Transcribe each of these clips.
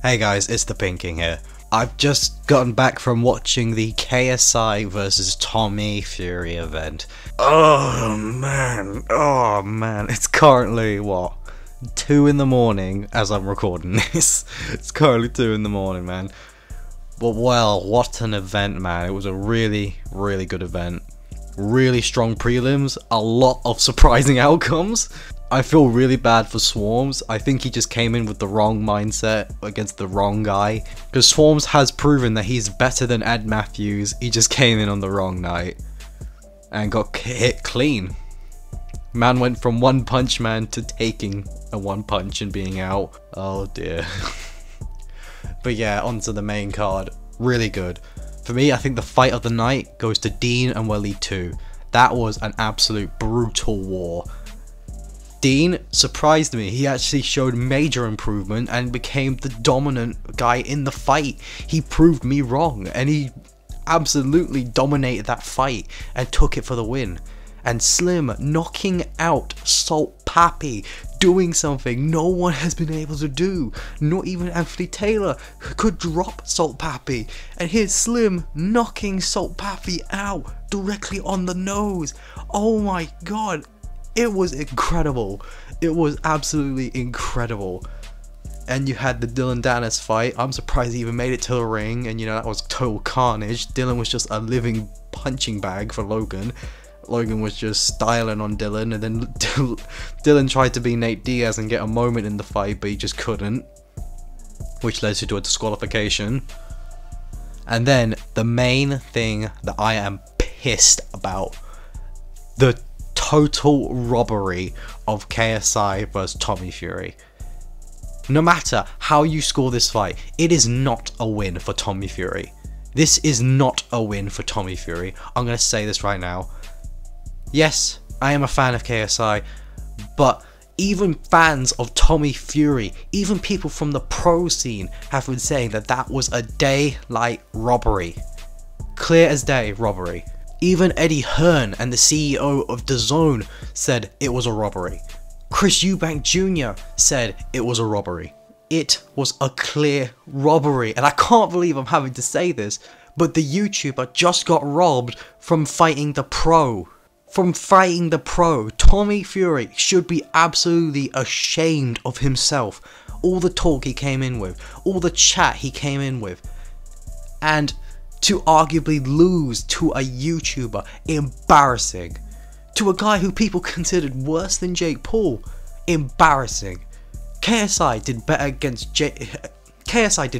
Hey guys, it's the Pinking here. I've just gotten back from watching the KSI versus Tommy Fury event. Oh man, it's currently what? 2 in the morning as I'm recording this. It's currently 2 in the morning, man. But well, what an event, man. It was a really good event. Really strong prelims, a lot of surprising outcomes. I feel really bad for Swarms. I think he just came in with the wrong mindset against the wrong guy. Because Swarms has proven that he's better than Ed Matthews. He just came in on the wrong night and got hit clean. Man went from One Punch Man to taking a 1 punch and being out. Oh dear. But yeah, onto the main card. Really good. For me, I think the fight of the night goes to Dean and Wally 2. That was an absolute brutal war. Dean surprised me. He actually showed major improvement and became the dominant guy in the fight. He proved me wrong and he absolutely dominated that fight and took it for the win. And Slim knocking out Salt Pappy, doing something no one has been able to do. Not even Anthony Taylor could drop Salt Pappy. And here's Slim knocking Salt Pappy out directly on the nose. Oh my god. It was incredible. It was absolutely incredible. And you had the Dylan Dennis fight. I'm surprised he even made it to the ring. And you know, that was total carnage. Dylan was just a living punching bag for Logan. Logan was just styling on Dylan. And then Dylan tried to be Nate Diaz and get a moment in the fight, but he just couldn't. Which led to a disqualification. And then the main thing that I am pissed about. The total robbery of KSI versus Tommy Fury. No matter how you score this fight, it is not a win for Tommy Fury. This is not a win for Tommy Fury. I'm going to say this right now. Yes, I am a fan of KSI, but even fans of Tommy Fury, even people from the pro scene have been saying that that was a daylight robbery. Clear as day robbery. Even Eddie Hearn and the CEO of DAZN said it was a robbery. Chris Eubank Jr. said it was a robbery. It was a clear robbery, and I can't believe I'm having to say this, but the YouTuber just got robbed from fighting the pro. Tommy Fury should be absolutely ashamed of himself. All the talk he came in with, all the chat he came in with, and to arguably lose to a YouTuber, embarrassing. To a guy who people considered worse than Jake Paul, embarrassing. KSI did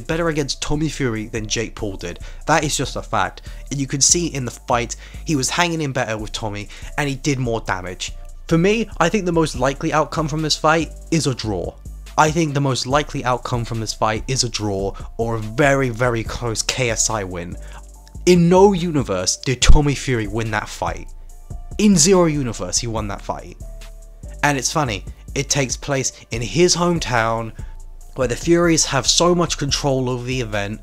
better against Tommy Fury than Jake Paul did. That is just a fact. And you can see in the fight, he was hanging in better with Tommy, and he did more damage. For me, I think the most likely outcome from this fight is a draw. I think the most likely outcome from this fight is a draw or a very close KSI win. In no universe did Tommy Fury win that fight. In zero universe he won that fight. And it's funny, it takes place in his hometown where the Furies have so much control over the event.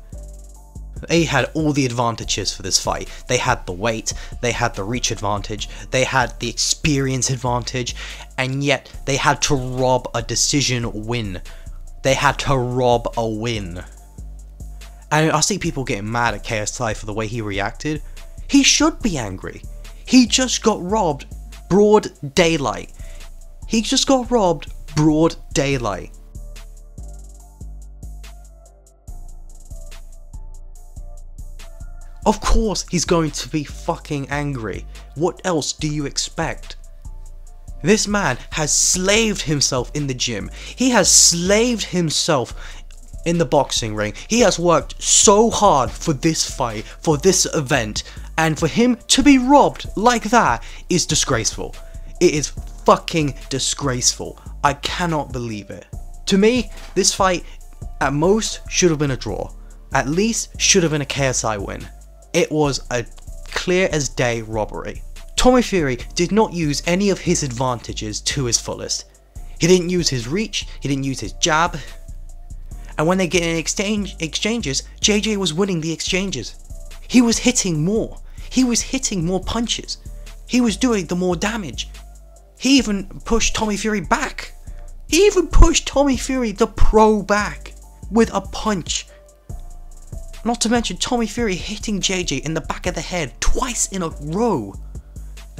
They had all the advantages for this fight. They had the weight, they had the reach advantage, they had the experience advantage, and yet they had to rob a decision win. They had to rob a win. And I see people getting mad at KSI for the way he reacted. He should be angry. He just got robbed broad daylight. He just got robbed broad daylight. Of course he's going to be fucking angry. What else do you expect? This man has slaved himself in the gym. He has slaved himself in the boxing ring. He has worked so hard for this fight, for this event, and for him to be robbed like that is disgraceful. It is fucking disgraceful. I cannot believe it. To me, this fight at most should have been a draw. At least should have been a KSI win. It was a clear as day robbery. Tommy Fury did not use any of his advantages to his fullest. He didn't use his reach, he didn't use his jab, and when they get in exchanges, JJ was winning the exchanges. He was hitting more. He was hitting more punches. He was doing the more damage. He even pushed Tommy Fury back. He even pushed Tommy Fury, the pro, back. with a punch. Not to mention Tommy Fury hitting JJ in the back of the head twice in a row.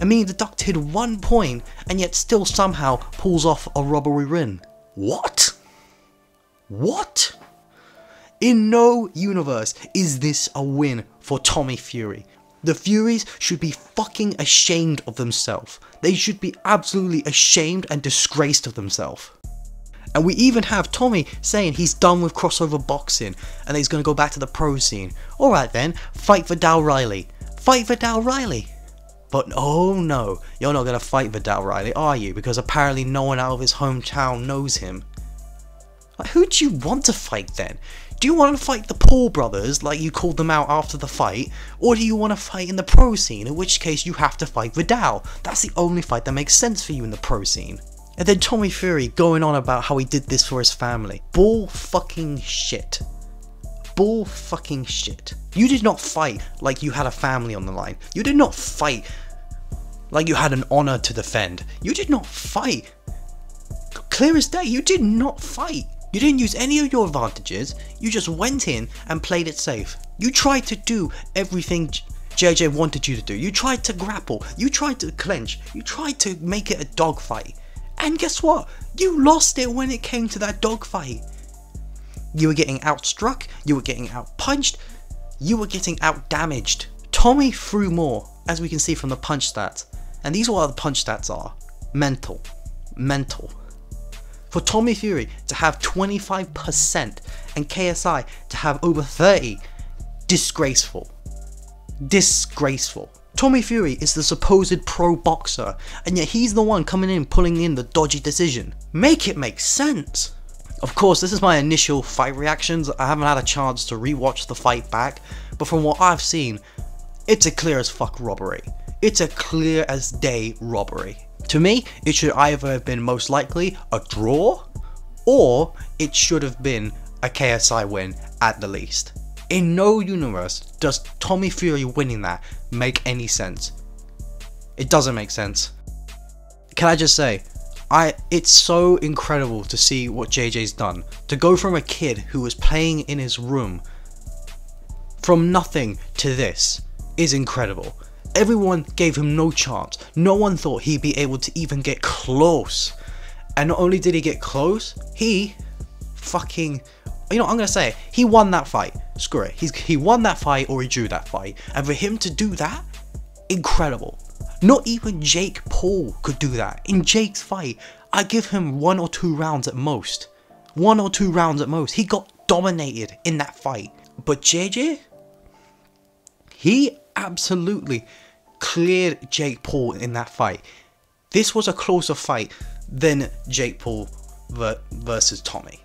And being deducted 1 point, and yet still somehow pulls off a robbery win. What? What? In no universe is this a win for Tommy Fury. The Furies should be fucking ashamed of themselves. They should be absolutely ashamed and disgraced of themselves. And we even have Tommy saying he's done with crossover boxing and he's going to go back to the pro scene. Alright then, fight Vidal Riley. Fight Vidal Riley. But oh no, you're not going to fight Vidal Riley, are you? Because apparently no one out of his hometown knows him. Like, who do you want to fight then? Do you want to fight the Paul brothers, like you called them out after the fight? Or do you want to fight in the pro scene, in which case you have to fight Vidal? That's the only fight that makes sense for you in the pro scene. And then Tommy Fury going on about how he did this for his family. Bull fucking shit. Bull fucking shit. You did not fight like you had a family on the line. You did not fight like you had an honor to defend. You did not fight. Clear as day, you did not fight. You didn't use any of your advantages. You just went in and played it safe. You tried to do everything JJ wanted you to do. You tried to grapple. You tried to clench. You tried to make it a dogfight. And guess what? You lost it when it came to that dogfight. You were getting outstruck. You were getting outpunched. You were getting outdamaged. Tommy threw more, as we can see from the punch stats. And these are what the punch stats are. Mental. Mental. For Tommy Fury to have 25% and KSI to have over 30, disgraceful. Disgraceful. Tommy Fury is the supposed pro boxer, and yet he's the one coming in pulling in the dodgy decision. Make it make sense. Of course, this is my initial fight reactions. I haven't had a chance to rewatch the fight back, but from what I've seen, it's a clear as fuck robbery. It's a clear as day robbery. To me, it should either have been most likely a draw, or it should have been a KSI win at the least. In no universe does Tommy Fury winning that make any sense. It doesn't make sense. Can I just say, it's so incredible to see what JJ's done. To go from a kid who was playing in his room, from nothing to this, is incredible. Everyone gave him no chance. No one thought he'd be able to even get close. And not only did he get close, he fucking... You know, I'm gonna say it, he won that fight. Screw it. He won that fight or he drew that fight. And for him to do that, incredible. Not even Jake Paul could do that. In Jake's fight, I give him 1 or 2 rounds at most. 1 or 2 rounds at most. He got dominated in that fight. But JJ, he absolutely cleared Jake Paul in that fight. This was a closer fight than Jake Paul versus Tommy.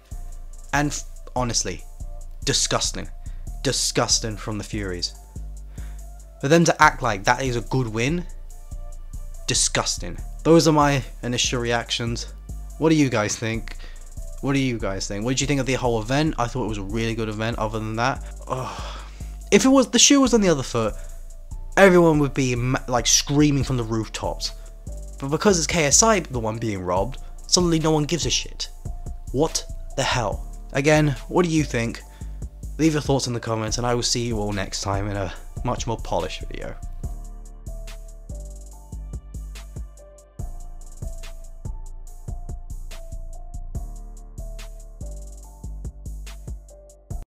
And honestly, disgusting. Disgusting from the Furies. For them to act like that is a good win, disgusting. Those are my initial reactions. What do you guys think? What do you guys think? What did you think of the whole event? I thought it was a really good event. Other than that, if it was the shoe was on the other foot, everyone would be like screaming from the rooftops. But because it's KSI the one being robbed, suddenly no one gives a shit. What the hell? Again, what do you think? Leave your thoughts in the comments and I will see you all next time in a much more polished video.